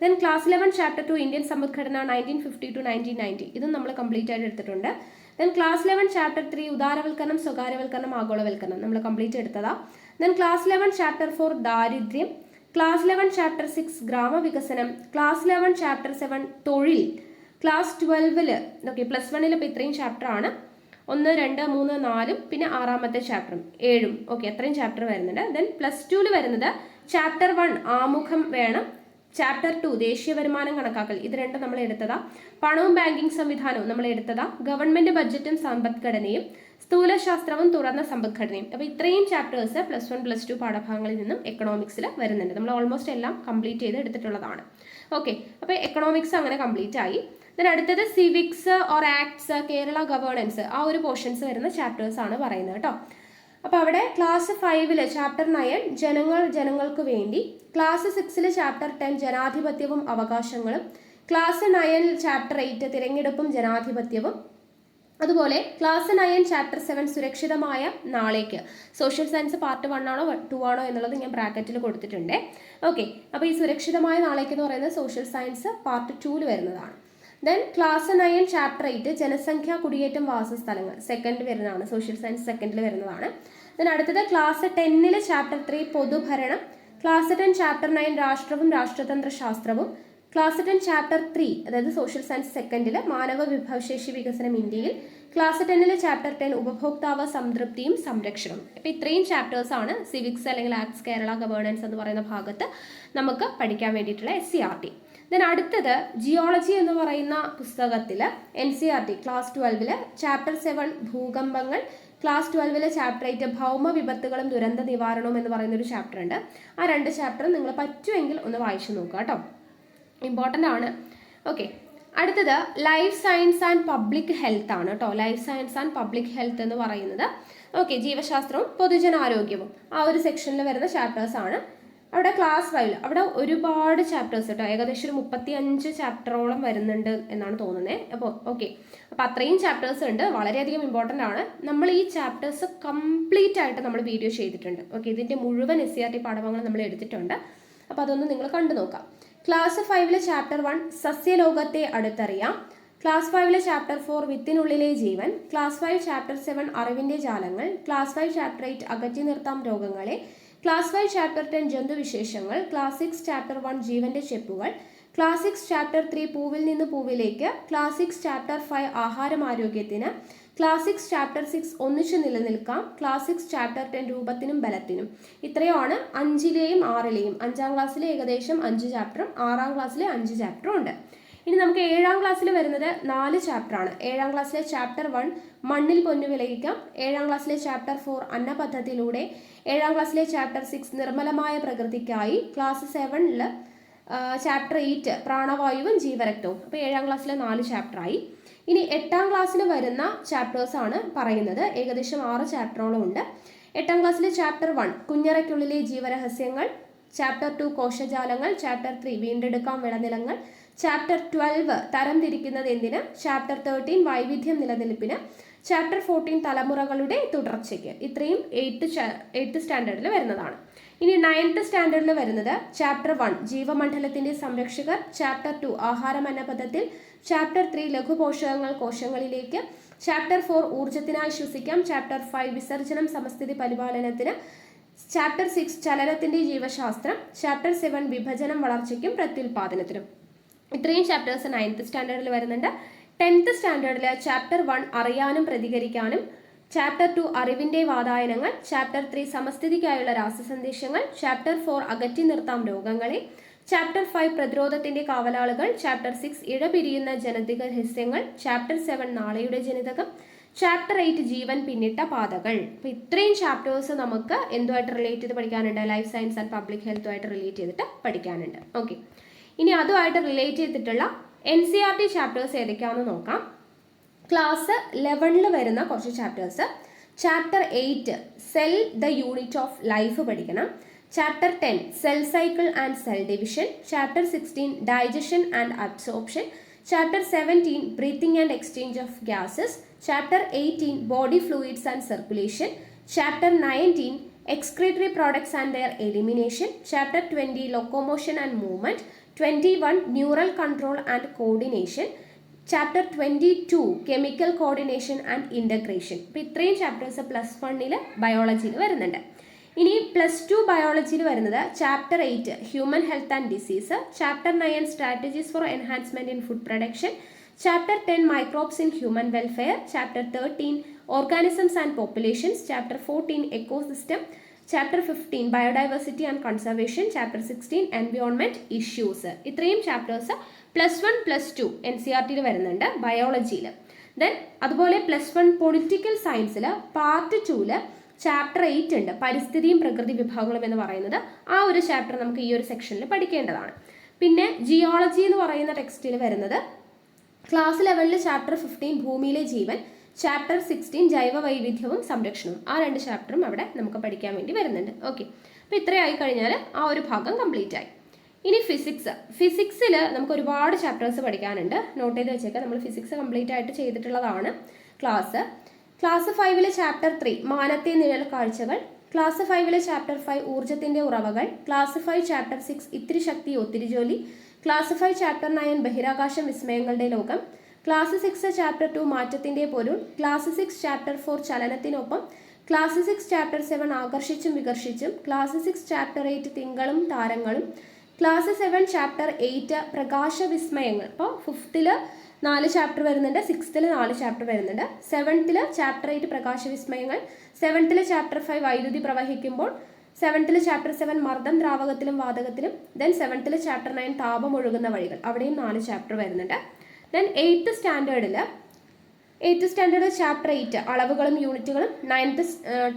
ദെൻ ക്ലാസ് 11 ചാപ്റ്റർ 2 ഇന്ത്യൻ സമ്പദ്ഘടന 1950 to 1990, ഇതും നമ്മൾ കംപ്ലീറ്റ് ആയിട്ട് എടുത്തിട്ടുണ്ട്. ദെൻ ക്ലാസ് 11 ചാപ്റ്റർ 3 ഉദാരവൽക്കരണം, സ്വകാര്യവൽക്കരണം, ആഗോളവൽക്കരണം, നമ്മൾ കംപ്ലീറ്റ് എടുത്തതാ. ദെൻ ക്ലാസ് 11 ചാപ്റ്റർ 4 ദാരിദ്ര്യം, ക്ലാസ് 11 ചാപ്റ്റർ 6 ഗ്രാമവികസനം, ക്ലാസ് 11 ചാപ്റ്റർ 7 തൊഴിൽ, ക്ലാസ് 12 ഓക്കെ +1 ഇപ്പോൾ ഇത്രയും ചാപ്റ്റർ ആണ്, 1 2 3 4 പിന്നെ 6ാമത്തെ ചാപ്റ്ററും 7ഉം. ഓക്കെ, അത്രയും ചാപ്റ്റർ വരുന്നുണ്ട്. ദെൻ +2 വരുന്നത് ചാപ്റ്റർ 1 ആമുഖം വേണം, ചാപ്റ്റർ 2 ദേശീയ വരുമാനം കണക്കാക്കൽ, ഇത് രണ്ടും നമ്മൾ എടുത്തതാ. പണവും ബാങ്കിങ് സംവിധാനവും നമ്മൾ എടുത്തതാ. ഗവൺമെന്റ് ബഡ്ജറ്റും സമ്പദ്ഘടനയും, സ്ഥൂലശാസ്ത്രവും തുറന്ന സമ്പദ്ഘടനയും. അപ്പോൾ ഇത്രയും ചാപ്റ്റേഴ്സ് +1 +2 പാഠഭാഗങ്ങളിൽ നിന്നും എക്കണോമിക്സിൽ വരുന്നുണ്ട്. നമ്മൾ ഓൾമോസ്റ്റ് എല്ലാം കംപ്ലീറ്റ് ചെയ്ത് എടുത്തിട്ടുള്ളതാണ്. ഓക്കെ, അപ്പോൾ എക്കണോമിക്സ് അങ്ങനെ കംപ്ലീറ്റ് ആയി. അടുത്തത് civics or acts, Kerala governance, ആ ഒരു പോർഷൻസ് വരുന്ന ചാപ്റ്റേഴ്സ് ആണ് പറയുന്നത് കേട്ടോ. അപ്പോൾ അവിടെ ക്ലാസ് 5 ചാപ്റ്റർ 9 ജനങ്ങൾക്ക് വേണ്ടി, ക്ലാസ് 6 ചാപ്റ്റർ 10 ജനാധിപത്യവും അവകാശങ്ങളും, ക്ലാസ് 9 ചാപ്റ്റർ 8 തിരഞ്ഞെടുപ്പും ജനാധിപത്യവും, അതുപോലെ ക്ലാസ് 9 ചാപ്റ്റർ 7 സുരക്ഷിതമായ നാളേക്ക്. സോഷ്യൽ സയൻസ് പാർട്ട് 1 ആണോ 2 ആണോ എന്നുള്ളത് ഞാൻ ബ്രാക്കറ്റിൽ കൊടുത്തിട്ടുണ്ട്. ഓക്കെ, അപ്പോൾ ഈ സുരക്ഷിതമായ നാളേക്ക് എന്ന് പറയുന്നത് സോഷ്യൽ സയൻസ് പാർട്ട് 2 വരുന്നതാണ്. ദെൻ ക്ലാസ് 9 ചാപ്റ്റർ 8 ജനസംഖ്യ, കുടിയേറ്റം, വാസസ്ഥലങ്ങൾ, സെക്കൻഡ് വരുന്നതാണ്, സോഷ്യൽ സയൻസ് സെക്കൻഡിൽ വരുന്നതാണ്. ദെൻ അടുത്തത് ക്ലാസ് 10 ചാപ്റ്റർ 3 പൊതുഭരണം, ക്ലാസ് 10 ചാപ്റ്റർ 9 രാഷ്ട്രവും രാഷ്ട്രതന്ത്ര ശാസ്ത്രവും, ക്ലാസ് 10 ചാപ്റ്റർ 3 അതായത് സോഷ്യൽ സയൻസ് സെക്കൻഡിൽ മാനവ വിഭവശേഷി വികസനം ഇന്ത്യയിൽ, ക്ലാസ് 10 ചാപ്റ്റർ 10 ഉപഭോക്താവ് സംതൃപ്തിയും സംരക്ഷണവും. അപ്പോൾ ഇത്രയും ചാപ്റ്റേഴ്സ് ആണ് സിവിക്സ് അല്ലെങ്കിൽ ആക്ട്സ് കേരള ഗവേണൻസ് എന്ന് പറയുന്ന ഭാഗത്ത് നമുക്ക് പഠിക്കാൻ വേണ്ടിയിട്ടുള്ള SCERT. ദെൻ അടുത്തത് ജിയോളജി എന്ന് പറയുന്ന പുസ്തകത്തിൽ NCERT ക്ലാസ് 12 ചാപ്റ്റർ 7 ഭൂകമ്പങ്ങൾ, ക്ലാസ് 12 ചാപ്റ്റർ 8 ഭൗമ വിപത്തുകളും ദുരന്ത നിവാരണവും എന്ന് പറയുന്ന ഒരു ചാപ്റ്റർ ഉണ്ട്. ആ 2 ചാപ്റ്റർ നിങ്ങൾ പറ്റുമെങ്കിൽ ഒന്ന് വായിച്ചു നോക്കുക കേട്ടോ, ഇമ്പോർട്ടൻ്റ് ആണ്. ഓക്കെ, അടുത്തത് life science and public health ആണ് കേട്ടോ. Life science and public health എന്ന് പറയുന്നത് ഓക്കെ ജീവശാസ്ത്രവും പൊതുജനാരോഗ്യവും ആ ഒരു സെക്ഷനിൽ വരുന്ന ചാപ്റ്റേഴ്സ് ആണ്. അവിടെ ക്ലാസ് 5 അവിടെ ഒരുപാട് ചാപ്റ്റേഴ്സ് കേട്ടോ, ഏകദേശം ഒരു 35 ചാപ്റ്ററോളം വരുന്നുണ്ട് എന്നാണ് തോന്നുന്നത്. അപ്പോൾ ഓക്കെ, അപ്പോൾ അത്രയും ചാപ്റ്റേഴ്സ് ഉണ്ട്, വളരെയധികം ഇമ്പോർട്ടൻ്റ് ആണ്. നമ്മൾ ഈ ചാപ്റ്റേഴ്സ് കംപ്ലീറ്റ് ആയിട്ട് നമ്മൾ വീഡിയോ ചെയ്തിട്ടുണ്ട്. ഓക്കെ, ഇതിൻ്റെ മുഴുവൻ SCERT പാഠഭാഗങ്ങൾ നമ്മൾ എടുത്തിട്ടുണ്ട്. അപ്പോൾ അതൊന്ന് നിങ്ങൾ കണ്ടു നോക്കാം. ക്ലാസ് 5 ചാപ്റ്റർ 1 സസ്യലോകത്തെ അടുത്തറിയാം, ക്ലാസ് 5 ചാപ്റ്റർ 4 വിത്തിനുള്ളിലെ ജീവൻ, ക്ലാസ് 5 ചാപ്റ്റർ 7 അറിവിൻ്റെ ജാലങ്ങൾ, ക്ലാസ് 5 ചാപ്റ്റർ 8 അകറ്റി നിർത്താം രോഗങ്ങളെ, ക്ലാസ് 5 ചാപ്റ്റർ 10 ജന്തുവിശേഷങ്ങൾ, ക്ലാസ് 6 ചാപ്റ്റർ 1 ജീവന്റെ ചെപ്പുകൾ, ക്ലാസ് 6 ചാപ്റ്റർ 3 പൂവിൽ നിന്ന് പൂവിലേക്ക്, ക്ലാസ് 6 ചാപ്റ്റർ 5 ആഹാരം ആരോഗ്യത്തിന്, ക്ലാസ് 6 ചാപ്റ്റർ 6 ഒന്നിച്ച് നിലനിൽക്കാം, ക്ലാസ് 6 ചാപ്റ്റർ 10 രൂപത്തിനും ബലത്തിനും. ഇത്രയുമാണ് 5ലെയും 6ലെയും. 5ാം ക്ലാസ്സിലെ ഏകദേശം 5 ചാപ്റ്ററും 6ാം ക്ലാസ്സിലെ 5 ചാപ്റ്ററും ഉണ്ട്. ഇനി നമുക്ക് 7ാം ക്ലാസ്സിൽ വരുന്നത് 4 ചാപ്റ്ററാണ്. 7ാം ക്ലാസ്സിലെ ചാപ്റ്റർ 1 മണ്ണിൽ പൊന്നു വിളയിക്കാം, 7ാം ക്ലാസ്സിലെ ചാപ്റ്റർ 4 അന്നപദ്ധതിയിലൂടെ, 7ാം ക്ലാസ്സിലെ ചാപ്റ്റർ 6 നിർമ്മലമായ പ്രകൃതിക്കായി, ക്ലാസ് 7ൽ ചാപ്റ്റർ 8 പ്രാണവായുവും ജീവരക്തവും. അപ്പോൾ 7ാം ക്ലാസ്സിലെ 4 ചാപ്റ്ററായി. ഇനി 8ാം ക്ലാസ്സിൽ വരുന്ന ചാപ്റ്റേഴ്സാണ് പറയുന്നത്. ഏകദേശം 6 ചാപ്റ്ററോളം ഉണ്ട്. 8ാം ക്ലാസ്സിലെ ചാപ്റ്റർ 1 കുഞ്ഞറയ്ക്കുള്ളിലെ ജീവരഹസ്യങ്ങൾ, ചാപ്റ്റർ 2 കോശജാലങ്ങൾ, ചാപ്റ്റർ 3 വീണ്ടെടുക്കാം വിളനിലങ്ങൾ, ചാപ്റ്റർ 12 തരം തിരിക്കുന്നത് എന്തിന്, ചാപ്റ്റർ 13 വൈവിധ്യം നിലനിൽപ്പിന്, ചാപ്റ്റർ 14 തലമുറകളുടെ തുടർച്ചയ്ക്ക്. ഇത്രയും 8th സ്റ്റാൻഡേർഡിൽ വരുന്നതാണ്. ഇനി 9th സ്റ്റാൻഡേർഡിൽ വരുന്നത് ചാപ്റ്റർ 1 ജീവമണ്ഡലത്തിന്റെ സംരക്ഷകർ, ചാപ്റ്റർ 2 ആഹാരം എന്ന പദത്തിൽ, ചാപ്റ്റർ 3 ലഘുപോഷകങ്ങൾ കോശങ്ങളിലേക്ക്, ചാപ്റ്റർ 4 ഊർജത്തിനായി ശ്വസിക്കാം, ചാപ്റ്റർ 5 വിസർജനം സമസ്ഥിതി പരിപാലനത്തിന്, ചാപ്റ്റർ 6 ചലനത്തിന്റെ ജീവശാസ്ത്രം, ചാപ്റ്റർ 7 വിഭജനം വളർച്ചയ്ക്കും പ്രത്യുൽപാദനത്തിനും. ഇത്രയും ചാപ്റ്റേഴ്സ് 9th സ്റ്റാൻഡേർഡിൽ വരുന്നുണ്ട്. 10th സ്റ്റാൻഡേർഡിൽ ചാപ്റ്റർ 1 അറിയാനും പ്രതികരിക്കാനും, ചാപ്റ്റർ 2 അറിവിന്റെ വാതായനങ്ങൾ, ചാപ്റ്റർ 3 സമസ്ഥിതിക്കായുള്ള രാസസന്ദേശങ്ങൾ, ചാപ്റ്റർ 4 അകറ്റി നിർത്താം രോഗങ്ങളെ, ചാപ്റ്റർ 5 പ്രതിരോധത്തിന്റെ കാവലാളുകൾ, ചാപ്റ്റർ 6 ഇഴപിരിയുന്ന ജനിതക രഹസ്യങ്ങൾ, ചാപ്റ്റർ 7 നാളെയുടെ ജനിതകം, ചാപ്റ്റർ 8 ജീവൻ പിന്നിട്ട പാതകൾ. അപ്പോൾ ഇത്രയും ചാപ്റ്റേഴ്സ് നമുക്ക് എന്തുമായിട്ട് റിലേറ്റ് ചെയ്ത് പഠിക്കാനുണ്ട്, ലൈഫ് സയൻസ് ആൻഡ് പബ്ലിക് ഹെൽത്തുമായിട്ട് റിലേറ്റ് ചെയ്തിട്ട് പഠിക്കാനുണ്ട്. ഓക്കെ, ഇനി അതുമായിട്ട് റിലേറ്റ് ചെയ്തിട്ടുള്ള NCERT ചാപ്റ്റേഴ്സ് ഏതൊക്കെയാണെന്ന് നോക്കാം. ക്ലാസ് 11ൽ വരുന്ന കുറച്ച് chapters. Chapter 8 cell the unit of life പഠിക്കണം. Chapter 10 cell cycle and cell division. Chapter 16 digestion and absorption. Chapter 17 breathing and exchange of gases. Chapter 18 body fluids and circulation. Chapter 19 excretory products and their elimination. Chapter 20 locomotion and movement. 21 neural control and coordination. Chapter 22 chemical coordination and integration. ഇപ്പോൾ ഇത്രയും chapters +1 ബയോളജിയിൽ വരുന്നുണ്ട്. ഇനി +2 ബയോളജിയിൽ വരുന്നത് chapter 8 human health and disease. Chapter 9 strategies four enhancement in food production. Chapter 10 microbes in human welfare. Chapter 13 organisms and populations. Chapter 14 ecosystem. Chapter 15 biodiversity and conservation. Chapter 16 environment issues. ഇത്രയും chapters +1 +2 NCERTയിൽ വരുന്നുണ്ട് ബയോളജിയിൽ. Then അതുപോലെ +1 political സയൻസിൽ part 2ൽ chapter 8 ഉണ്ട്, പരിസ്ഥിതിയും പ്രകൃതി വിഭാഗങ്ങളും എന്ന് പറയുന്നത്. ആ ഒരു ചാപ്റ്റർ നമുക്ക് ഈ ഒരു സെക്ഷനിൽ പഠിക്കേണ്ടതാണ്. പിന്നെ ജിയോളജി എന്ന് പറയുന്ന ടെക്സ്റ്റിൽ വരുന്നത് ക്ലാസ് 11ൽ ചാപ്റ്റർ 15 ഭൂമിയിലെ ജീവൻ, ചാപ്റ്റർ 16 ജൈവ വൈവിധ്യവും സംരക്ഷണവും. ആ 2 ചാപ്റ്ററും അവിടെ നമുക്ക് പഠിക്കാൻ വേണ്ടി വരുന്നുണ്ട്. ഓക്കെ, അപ്പോൾ ഇത്രയായി കഴിഞ്ഞാൽ ആ ഒരു ഭാഗം കംപ്ലീറ്റ് ആയി. ഇനി ഫിസിക്സിൽ നമുക്ക് ഒരുപാട് ചാപ്റ്റേഴ്സ് പഠിക്കാനുണ്ട്. നോട്ട് ചെയ്ത് വെച്ചേക്കാം. നമ്മൾ ഫിസിക്സ് കംപ്ലീറ്റ് ആയിട്ട് ചെയ്തിട്ടുള്ളതാണ് ക്ലാസ് 5ലെ ചാപ്റ്റർ 3 മാനത്തെ നിഴൽ കാഴ്ചകൾ. ക്ലാസ് 5ലെ ചാപ്റ്റർ 5 ഊർജ്ജത്തിന്റെ ഉറവകൾ. ക്ലാസ് 5 ചാപ്റ്റർ 6 ഇത്തിരി ശക്തി ഒത്തിരി ജോലി. ക്ലാസ് 5 ചാപ്റ്റർ 9 ബഹിരാകാശം വിസ്മയങ്ങളുടെ ലോകം. ക്ലാസ് 6 ചാപ്റ്റർ 2 മാറ്റത്തിന്റെ പൊരുൾ. ക്ലാസ് 6 ചാപ്റ്റർ 4 ചലനത്തിനൊപ്പം. ക്ലാസ് 6 ചാപ്റ്റർ 7 ആകർഷിച്ചും വികർഷിച്ചും. ക്ലാസ് 6 ചാപ്റ്റർ 8 തിങ്കളും താരങ്ങളും. ക്ലാസ് 7 ചാപ്റ്റർ 8 പ്രകാശ വിസ്മയങ്ങൾ. അപ്പോൾ 5ൽ 4 ചാപ്റ്റർ വരുന്നുണ്ട്, 6ൽ 4 ചാപ്റ്റർ വരുന്നുണ്ട്. 7ൽ ചാപ്റ്റർ 8 പ്രകാശ വിസ്മയങ്ങൾ. 7ൽ ചാപ്റ്റർ 5 വൈദ്യുതി പ്രവഹിക്കുമ്പോൾ. 7ൽ ചാപ്റ്റർ 7 മർദ്ദം ദ്രാവകത്തിലും വാതകത്തിലും. ദെൻ 7ൽ ചാപ്റ്റർ 9 താപം ഒഴുകുന്ന വഴികൾ. അവിടെയും 4 ചാപ്റ്റർ വരുന്നുണ്ട്. ദെൻ 8th സ്റ്റാൻഡേർഡിൽ ചാപ്റ്റർ 8 അളവുകളും യൂണിറ്റുകളും. 9th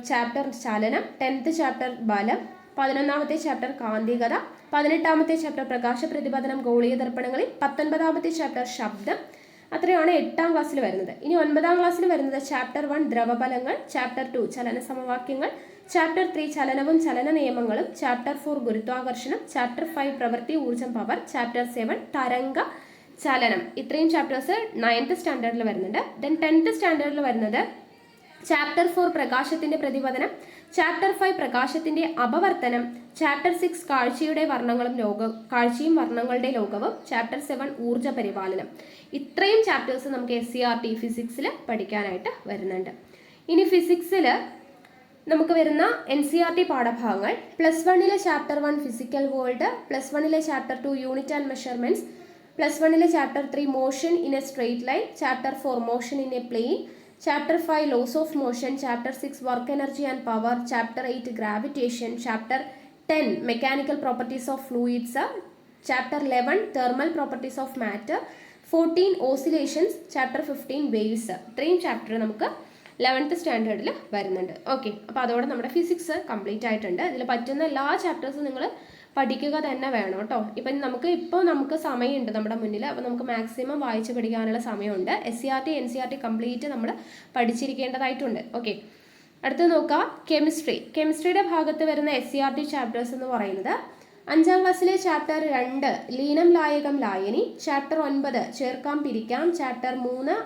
ചാപ്റ്റർ ചലനം. 10th ചാപ്റ്റർ ബലം. 11ാമത്തെ ചാപ്റ്റർ കാന്തികത. 18ാമത്തെ ചാപ്റ്റർ പ്രകാശ പ്രതിപതനം ഗോളീയ ദർപ്പണങ്ങളിൽ. 19ാമത്തെ ചാപ്റ്റർ ശബ്ദം. അത്രയാണ് 8ാം ക്ലാസ്സിൽ വരുന്നത്. ഇനി 9ാം ക്ലാസ്സിൽ വരുന്നത് ചാപ്റ്റർ 1 ദ്രവബലങ്ങൾ. ചാപ്റ്റർ 2 ചലന സമവാക്യങ്ങൾ. ചാപ്റ്റർ 3 ചലനവും ചലന നിയമങ്ങളും. ചാപ്റ്റർ 4 ഗുരുത്വാകർഷണം. ചാപ്റ്റർ 5 പ്രവൃത്തി ഊർജ്ജം പവർ. ചാപ്റ്റർ 7 തരംഗ ചലനം. ഇത്രയും ചാപ്റ്റേഴ്സ് 9th സ്റ്റാൻഡേർഡിൽ വരുന്നുണ്ട്. ദെൻ 10th സ്റ്റാൻഡേർഡിൽ വരുന്നത് ചാപ്റ്റർ 4 പ്രകാശത്തിന്റെ പ്രതിപതനം. ചാപ്റ്റർ 5 പ്രകാശത്തിന്റെ അപവർത്തനം. ചാപ്റ്റർ 6 കാഴ്ചയും വർണ്ണങ്ങളുടെ ലോകവും. ചാപ്റ്റർ 7 ഊർജ്ജ പരിപാലനം. ഇത്രയും ചാപ്റ്റേഴ്സ് നമുക്ക് SCERT ഫിസിക്സിൽ പഠിക്കാനായിട്ട് വരുന്നുണ്ട്. ഇനി ഫിസിക്സിൽ നമുക്ക് വരുന്ന NCERT പാഠഭാഗങ്ങൾ +1ലെ ചാപ്റ്റർ 1 ഫിസിക്കൽ വേൾഡ്. +1ലെ ചാപ്റ്റർ 2 യൂണിറ്റ് ആൻഡ് മെഷർമെന്റ്സ്. +1ലെ chapter 3 motion in a straight line. Chapter 4 motion in a plane. Chapter 5 Laws of Motion, Chapter 6 Work Energy and Power, Chapter 8 Gravitation, Chapter 10 Mechanical Properties of Fluids, Chapter 11 Thermal Properties of Matter, 14 Oscillations, Chapter 15 Waves. ഇത്രയും chapter നമുക്ക് 11th സ്റ്റാൻഡേർഡിൽ വരുന്നുണ്ട്. Okay, അപ്പോൾ അതോടെ നമ്മുടെ physics complete ആയിട്ടുണ്ട്. ഇതിൽ പറ്റുന്ന എല്ലാ ചാപ്റ്റേഴ്സും നിങ്ങൾ പഠിക്കുക തന്നെ വേണം കേട്ടോ. ഇപ്പം നമുക്ക് സമയമുണ്ട് നമ്മുടെ മുന്നിൽ, അപ്പോൾ നമുക്ക് മാക്സിമം വായിച്ച് പഠിക്കാനുള്ള സമയമുണ്ട്. SCRT NCRT കംപ്ലീറ്റ് നമ്മൾ പഠിച്ചിരിക്കേണ്ടതായിട്ടുണ്ട്. ഓക്കെ, അടുത്ത് നോക്കാം കെമിസ്ട്രിയുടെ ഭാഗത്ത് വരുന്ന SCRT ചാപ്റ്റേഴ്സ് എന്ന് പറയുന്നത് 5ാം ക്ലാസ്സിലെ ചാപ്റ്റർ 2 ലീനം ലായകം ലായനി, ചാപ്റ്റർ 9 ചേർക്കാം പിരിക്കാം, ചാപ്റ്റർ 3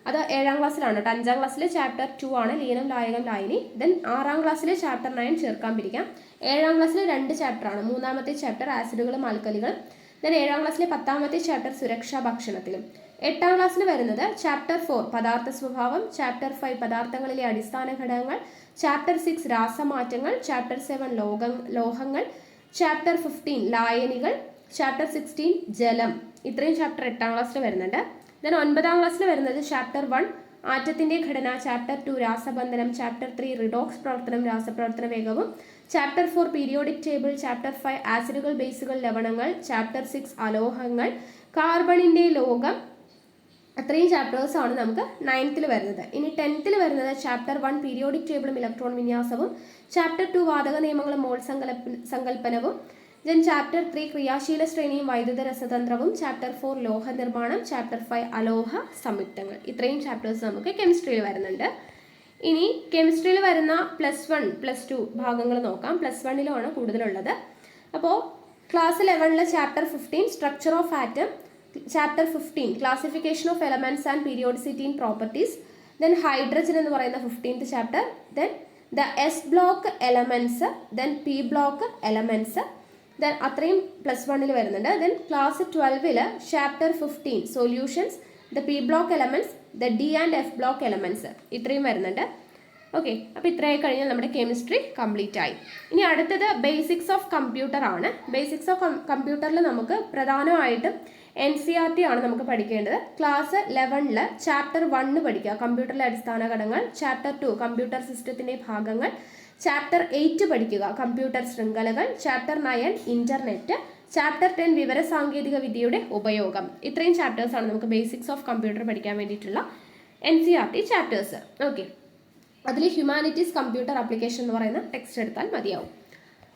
അത് 7ാം ക്ലാസ്സിലാണ് കേട്ടോ. 5ാം ക്ലാസ്സിലെ ചാപ്റ്റർ 2 ആണ് ലീനം ലായകം ലായനി. ദെൻ 6ാം ക്ലാസ്സിലെ ചാപ്റ്റർ 9 ചേർക്കാൻ പിരിക്കാം. 7ാം ക്ലാസ്സിലെ 2 ചാപ്റ്ററാണ്. 3ാമത്തെ ചാപ്റ്റർ ആസിഡുകളും ആൽക്കലികളും. ദെൻ 7ാം ക്ലാസ്സിലെ 10ാമത്തെ ചാപ്റ്റർ സുരക്ഷാ ഭക്ഷണത്തിലും. 8ാം ക്ലാസ്സിൽ വരുന്നത് ചാപ്റ്റർ 4 പദാർത്ഥ സ്വഭാവം, ചാപ്റ്റർ 5 പദാർത്ഥങ്ങളിലെ അടിസ്ഥാന ഘടകങ്ങൾ, ചാപ്റ്റർ 6 രാസമാറ്റങ്ങൾ, ചാപ്റ്റർ 7 ലോഹങ്ങൾ, ചാപ്റ്റർ 15 ലായനികൾ, ചാപ്റ്റർ 16 ജലം. ഇത്രയും ചാപ്റ്റർ 8ാം ക്ലാസ്സിൽ വരുന്നുണ്ട്. ദെൻ 9ാം ക്ലാസ്സിൽ വരുന്നത് ചാപ്റ്റർ 1 ആറ്റത്തിന്റെ ഘടന, ചാപ്റ്റർ 2 രാസബന്ധനം, ചാപ്റ്റർ 3 റിഡോക്സ് പ്രവർത്തനം രാസപ്രവർത്തന വേഗവും, ചാപ്റ്റർ 4 പീരിയോഡിക് ടേബിൾ, ചാപ്റ്റർ 5 ആസിഡുകൾ ബേസുകൾ ലവണങ്ങൾ, ചാപ്റ്റർ 6 അലോഹങ്ങൾ, കാർബണിന്റെ ലോകം. അത്രയും ചാപ്റ്റേഴ്സ് ആണ് നമുക്ക് 9th വരുന്നത്. ഇനി 10th വരുന്നത് ചാപ്റ്റർ 1 പീരിയോഡിക് ടേബിളും ഇലക്ട്രോൺ വിന്യാസവും, ചാപ്റ്റർ 2 വാതക നിയമങ്ങളും മോൾ സങ്കല്പനവും, ദെൻ ചാപ്റ്റർ 3 ക്രിയാശീല ശ്രേണിയും വൈദ്യുത രസതന്ത്രവും, ചാപ്റ്റർ 4 ലോഹ നിർമ്മാണം, ചാപ്റ്റർ 5 അലോഹ സംയുക്തങ്ങൾ. ഇത്രയും ചാപ്റ്റേഴ്സ് നമുക്ക് കെമിസ്ട്രിയിൽ വരുന്നുണ്ട്. ഇനി കെമിസ്ട്രിയിൽ വരുന്ന +1 +2 ഭാഗങ്ങൾ നോക്കാം. +1ലാണ് കൂടുതലുള്ളത്. അപ്പോൾ class 11 chapter 15 structure of atom, chapter 15 classification of elements and periodicity in properties, then hydrogen എന്ന് പറയുന്ന 15th chapter, then the S block elements, then P block elements, then അത്രയും +1 വരുന്നുണ്ട്. Then class 12 chapter 15 solutions, the P block elements, the D and F block elements. ഇത്രയും വരുന്നുണ്ട്. Okay, അപ്പോൾ ഇത്രയായി കഴിഞ്ഞാൽ നമ്മുടെ chemistry complete ആയി. ഇനി അടുത്തത് ബേസിക്സ് ഓഫ് കമ്പ്യൂട്ടർ ആണ്. ബേസിക്സ് ഓഫ് കമ്പ്യൂട്ടറിൽ നമുക്ക് പ്രധാനമായിട്ടും NCRT ആണ് നമുക്ക് പഠിക്കേണ്ടത്. ക്ലാസ് 11 ചാപ്റ്റർ 1 പഠിക്കുക, കമ്പ്യൂട്ടറിലെ അടിസ്ഥാന ഘടകങ്ങൾ, ചാപ്റ്റർ 2 കമ്പ്യൂട്ടർ സിസ്റ്റത്തിന്റെ ഭാഗങ്ങൾ, ചാപ്റ്റർ 8 പഠിക്കുക കമ്പ്യൂട്ടർ ശൃംഖലകൾ, ചാപ്റ്റർ 9 ഇന്റർനെറ്റ്, ചാപ്റ്റർ 10 വിവര സാങ്കേതിക വിദ്യയുടെ ഉപയോഗം. ഇത്രയും ചാപ്റ്റേഴ്സാണ് നമുക്ക് ബേസിക്സ് ഓഫ് കമ്പ്യൂട്ടർ പഠിക്കാൻ വേണ്ടിയിട്ടുള്ള NCRT ചാപ്റ്റേഴ്സ്. ഓക്കെ, അതിൽ ഹ്യൂമാനിറ്റീസ് കമ്പ്യൂട്ടർ ആപ്ലിക്കേഷൻ എന്ന് പറയുന്ന ടെക്സ്റ്റ് എടുത്താൽ മതിയാവും.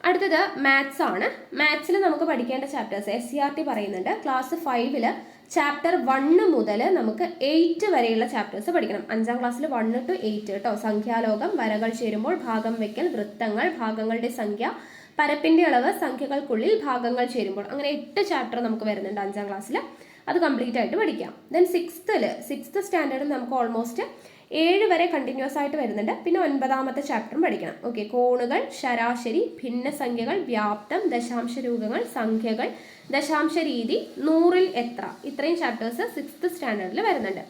അടുത്തത് മാത്സ് ആണ്. മാത്സിൽ നമുക്ക് പഠിക്കേണ്ട ചാപ്റ്റേഴ്സ് SCRT പറയുന്നുണ്ട്. ക്ലാസ് 5 ചാപ്റ്റർ 1 മുതൽ നമുക്ക് 8 വരെയുള്ള ചാപ്റ്റേഴ്സ് പഠിക്കണം. 5ാം ക്ലാസ്സിൽ 1 to 8 കേട്ടോ. സംഖ്യാലോകം, വരകൾ ചേരുമ്പോൾ, ഭാഗം വെക്കൽ, വൃത്തങ്ങൾ, ഭാഗങ്ങളുടെ സംഖ്യ, പരപ്പിന്റെ അളവ്, സംഖ്യകൾക്കുള്ളിൽ ഭാഗങ്ങൾ ചേരുമ്പോൾ, അങ്ങനെ 8 ചാപ്റ്റർ നമുക്ക് വരുന്നുണ്ട് 5ാം ക്ലാസ്സിൽ. അത് കംപ്ലീറ്റ് ആയിട്ട് പഠിക്കാം. ദെൻ 6th സ്റ്റാൻഡേർഡിൽ നമുക്ക് ഓൾമോസ്റ്റ് 7 വരെ കണ്ടിന്യൂസ് ആയിട്ട് വരുന്നുണ്ട്. പിന്നെ 9ാമത്തെ ചാപ്റ്ററും പഠിക്കണം. ഓക്കെ, കോണുകൾ, ശരാശരി, ഭിന്നസംഖ്യകൾ, വ്യാപ്തം, ദശാംശ രൂപങ്ങൾ, സംഖ്യകൾ, ദശാംശ രീതി, 100ൽ എത്ര. ഇത്രയും ചാപ്റ്റേഴ്സ് 6th സ്റ്റാൻഡേർഡിൽ വരുന്നുണ്ട്.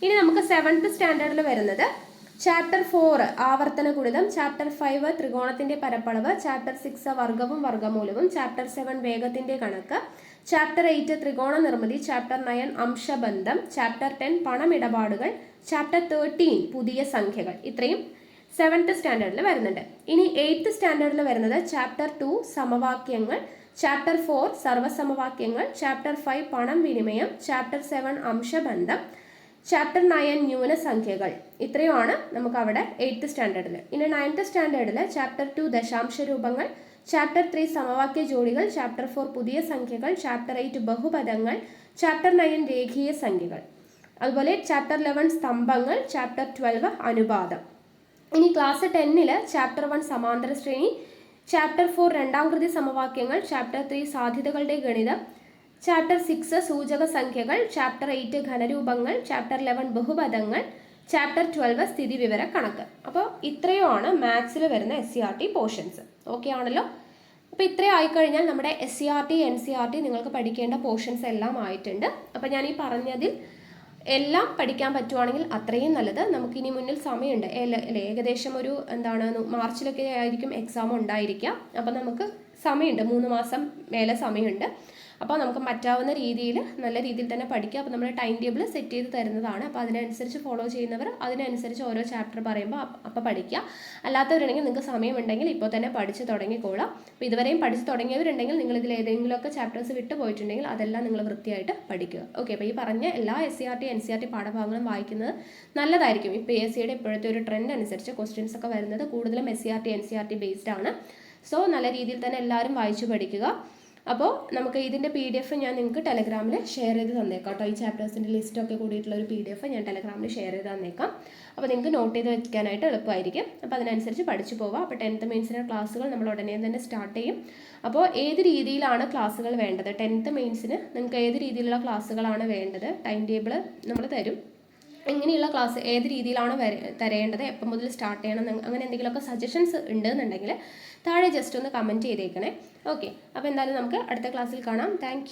ഇനി നമുക്ക് 7th സ്റ്റാൻഡേർഡിൽ വരുന്നത് ചാപ്റ്റർ 4 ആവർത്തന ഗുണിതം, ചാപ്റ്റർ 5 ത്രികോണത്തിന്റെ പരപ്പളവ്, ചാപ്റ്റർ 6 വർഗവും വർഗമൂലവും, ചാപ്റ്റർ 7 വേഗത്തിന്റെ കണക്ക്, ചാപ്റ്റർ 8 ത്രികോണ നിർമ്മിതി, ചാപ്റ്റർ 9 അംശബന്ധം, ചാപ്റ്റർ 10 പണമിടപാടുകൾ, ചാപ്റ്റർ 13 പുതിയ സംഖ്യകൾ. ഇത്രയും 7th സ്റ്റാൻഡേർഡിൽ വരുന്നുണ്ട്. ഇനി 8th സ്റ്റാൻഡേർഡിൽ വരുന്നത് ചാപ്റ്റർ 2 സമവാക്യങ്ങൾ, ചാപ്റ്റർ 4 സർവ്വസമവാക്യങ്ങൾ, ചാപ്റ്റർ 5 പണം വിനിമയം, ചാപ്റ്റർ 7 അംശബന്ധം, ചാപ്റ്റർ 9 ന്യൂനസംഖ്യകൾ. ഇത്രയുമാണ് നമുക്ക് അവിടെ 8th സ്റ്റാൻഡേർഡിൽ. ഇനി 9th സ്റ്റാൻഡേർഡിൽ ചാപ്റ്റർ 2 ദശാംശ രൂപങ്ങൾ, ചാപ്റ്റർ 3 സമവാക്യ ജോഡികൾ, ചാപ്റ്റർ 4 പുതിയ സംഖ്യകൾ, ചാപ്റ്റർ 8 ബഹുപദങ്ങൾ, ചാപ്റ്റർ 9 രേഖീയ സംഖ്യകൾ. അതുപോലെ ചാപ്റ്റർ 11 സ്തംഭങ്ങൾ, ചാപ്റ്റർ 12 അനുപാതം. ഇനി ക്ലാസ് 10 ചാപ്റ്റർ 1 സമാന്തര ശ്രേണി, ചാപ്റ്റർ 4 രണ്ടാം കൃതി സമവാക്യങ്ങൾ, ചാപ്റ്റർ 3 സാധ്യതകളുടെ ഗണിതം, ചാപ്റ്റർ 6 സൂചക സംഖ്യകൾ, ചാപ്റ്റർ 8 ഘനരൂപങ്ങൾ, ചാപ്റ്റർ 11 ബഹുപദങ്ങൾ, ചാപ്റ്റർ 12 സ്ഥിതി വിവര കണക്ക്. അപ്പോൾ ഇത്രയുമാണ് മാത്സിൽ വരുന്ന SCRT പോർഷൻസ്. ഓക്കെ ആണല്ലോ. അപ്പോൾ ഇത്രയും ആയിക്കഴിഞ്ഞാൽ നമ്മുടെ SCRT NCRT നിങ്ങൾക്ക് പഠിക്കേണ്ട പോർഷൻസ് എല്ലാം ആയിട്ടുണ്ട്. അപ്പോൾ ഞാൻ ഈ പറഞ്ഞതിൽ എല്ലാം പഠിക്കാൻ പറ്റുവാണെങ്കിൽ അത്രയും നല്ലത്. നമുക്കിനി മുന്നിൽ സമയമുണ്ട്. ഏകദേശം ഒരു മാർച്ചിലൊക്കെ ആയിരിക്കും എക്സാം ഉണ്ടായിരിക്കുക. അപ്പം നമുക്ക് സമയമുണ്ട്, 3 മാസം മേലെ സമയമുണ്ട്. അപ്പോൾ നമുക്ക് പറ്റാവുന്ന രീതിയിൽ നല്ല രീതിയിൽ തന്നെ പഠിക്കുക. അപ്പോൾ നമ്മൾ ടൈം ടേബിൾ സെറ്റ് ചെയ്ത് തരുന്നതാണ്. അപ്പോൾ അതിനനുസരിച്ച് ഫോളോ ചെയ്യുന്നവർ അതിനനുസരിച്ച് ഓരോ ചാപ്റ്റർ പറയുമ്പോൾ അപ്പോൾ പഠിക്കുക. അല്ലാത്തവരുണ്ടെങ്കിൽ നിങ്ങൾക്ക് സമയമുണ്ടെങ്കിൽ ഇപ്പോൾ തന്നെ പഠിച്ച് തുടങ്ങിക്കോളാം. അപ്പോൾ ഇതുവരെയും പഠിച്ച് തുടങ്ങിയവരുണ്ടെങ്കിൽ നിങ്ങൾ ഇതിൽ ഏതെങ്കിലുമൊക്കെ ചാപ്റ്റേഴ്സ് വിട്ടു പോയിട്ടുണ്ടെങ്കിൽ അതെല്ലാം നിങ്ങൾ വൃത്തിയായിട്ട് പഠിക്കുക. ഓക്കെ, അപ്പോൾ ഈ പറഞ്ഞ എല്ലാ SCERT NCERT പാഠഭാഗങ്ങളും വായിക്കുന്നത് നല്ലതായിരിക്കും. ഇപ്പോൾ PSCയുടെ ഇപ്പോഴത്തെ ഒരു ട്രെൻഡ് അനുസരിച്ച് ക്വസ്റ്റ്യൻസ് ഒക്കെ വരുന്നത് കൂടുതലും SCERT NCERT ബേസ്ഡ് ആണ്. സോ നല്ല രീതിയിൽ തന്നെ എല്ലാവരും വായിച്ചു പഠിക്കുക. അപ്പോൾ നമുക്ക് ഇതിൻ്റെ PDF ഞാൻ നിങ്ങൾക്ക് ടെലഗ്രാമിൽ ഷെയർ ചെയ്ത് തന്നേക്കാം കേട്ടോ. ഈ ചാപ്റ്റേഴ്സിൻ്റെ ലിസ്റ്റൊക്കെ കൂടിയിട്ടുള്ള ഒരു PDF ഞാൻ ടെലഗ്രാമിൽ ഷെയർ ചെയ്ത് തന്നേക്കാം. അപ്പോൾ നിങ്ങൾക്ക് നോട്ട് ചെയ്ത് വെക്കാനായിട്ട് എളുപ്പമായിരിക്കും. അപ്പോൾ അതിനനുസരിച്ച് പഠിച്ചു പോവാം. അപ്പോൾ 10th മെയിൻസിൻ്റെ ക്ലാസ്സുകൾ നമ്മൾ ഉടനെ തന്നെ സ്റ്റാർട്ട് ചെയ്യും. അപ്പോൾ ഏത് രീതിയിലാണ് ക്ലാസ്സുകൾ വേണ്ടത്, 10th മെയിൻസിന് നിങ്ങൾക്ക് ഏത് രീതിയിലുള്ള ക്ലാസ്സുകളാണ് വേണ്ടത്, ടൈം ടേബിൾ നമ്മൾ തരും. എങ്ങനെയുള്ള ക്ലാസ് ഏത് രീതിയിലാണ് തരേണ്ടത്, എപ്പം മുതൽ സ്റ്റാർട്ട് ചെയ്യണം, അങ്ങനെ എന്തെങ്കിലുമൊക്കെ സജഷൻസ് ഉണ്ടെന്നുണ്ടെങ്കിൽ താഴെ ജസ്റ്റ് ഒന്ന് കമൻറ്റ് ചെയ്തേക്കണേ. ഓക്കെ, അപ്പോൾ എന്തായാലും നമുക്ക് അടുത്ത ക്ലാസ്സിൽ കാണാം. താങ്ക്